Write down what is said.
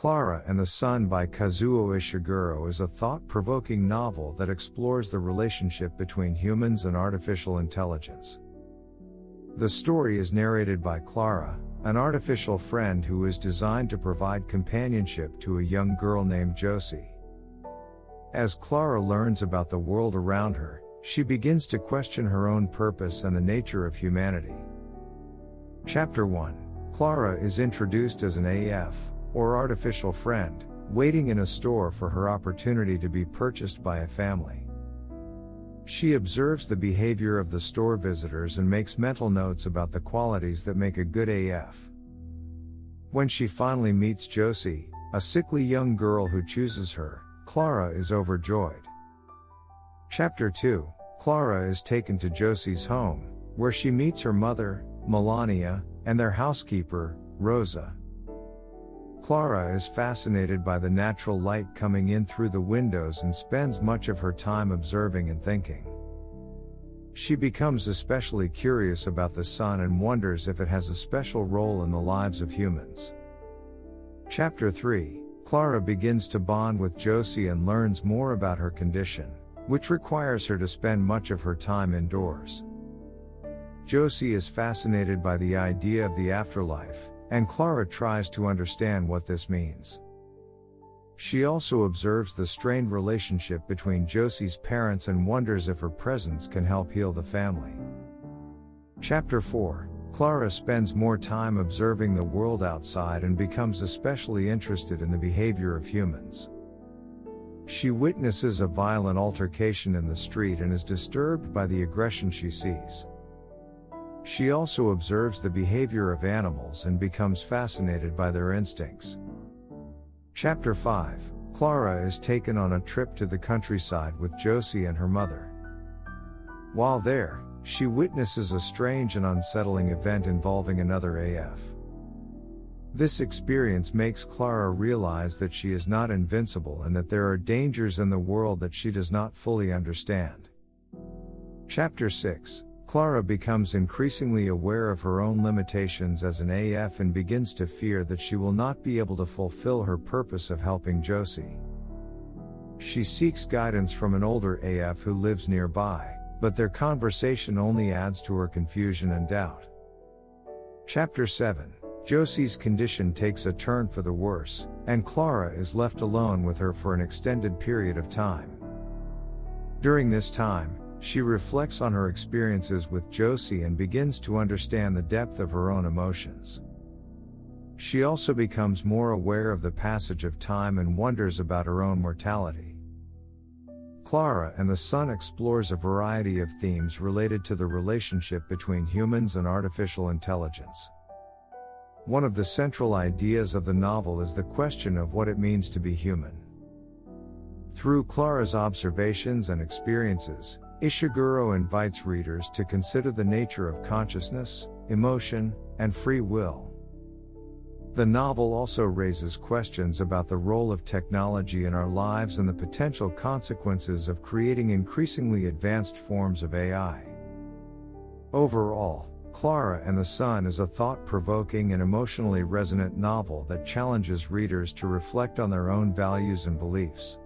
Klara and the Sun by Kazuo Ishiguro is a thought-provoking novel that explores the relationship between humans and artificial intelligence. The story is narrated by Klara, an artificial friend who is designed to provide companionship to a young girl named Josie. As Klara learns about the world around her, she begins to question her own purpose and the nature of humanity. Chapter 1. Klara is introduced as an AF, or artificial friend, waiting in a store for her opportunity to be purchased by a family. She observes the behavior of the store visitors and makes mental notes about the qualities that make a good AF. When she finally meets Josie, a sickly young girl who chooses her, Klara is overjoyed. Chapter 2. Klara is taken to Josie's home, where she meets her mother, Melania, and their housekeeper, Rosa. Klara is fascinated by the natural light coming in through the windows and spends much of her time observing and thinking. She becomes especially curious about the sun and wonders if it has a special role in the lives of humans. Chapter 3. Klara begins to bond with Josie and learns more about her condition, which requires her to spend much of her time indoors. Josie is fascinated by the idea of the afterlife, and Klara tries to understand what this means. She also observes the strained relationship between Josie's parents and wonders if her presence can help heal the family. Chapter 4. Klara spends more time observing the world outside and becomes especially interested in the behavior of humans. She witnesses a violent altercation in the street and is disturbed by the aggression she sees. She also observes the behavior of animals and becomes fascinated by their instincts. Chapter 5. Klara is taken on a trip to the countryside with Josie and her mother. While there, she witnesses a strange and unsettling event involving another AF. This experience makes Klara realize that she is not invincible and that there are dangers in the world that she does not fully understand. Chapter 6. Klara becomes increasingly aware of her own limitations as an AF and begins to fear that she will not be able to fulfill her purpose of helping Josie. She seeks guidance from an older AF who lives nearby, but their conversation only adds to her confusion and doubt. Chapter 7. Josie's condition takes a turn for the worse, and Klara is left alone with her for an extended period of time. During this time, she reflects on her experiences with Josie and begins to understand the depth of her own emotions. She also becomes more aware of the passage of time and wonders about her own mortality. Klara and the Sun explores a variety of themes related to the relationship between humans and artificial intelligence. One of the central ideas of the novel is the question of what it means to be human. Through Klara's observations and experiences, Ishiguro invites readers to consider the nature of consciousness, emotion, and free will. The novel also raises questions about the role of technology in our lives and the potential consequences of creating increasingly advanced forms of AI. Overall, Klara and the Sun is a thought-provoking and emotionally resonant novel that challenges readers to reflect on their own values and beliefs.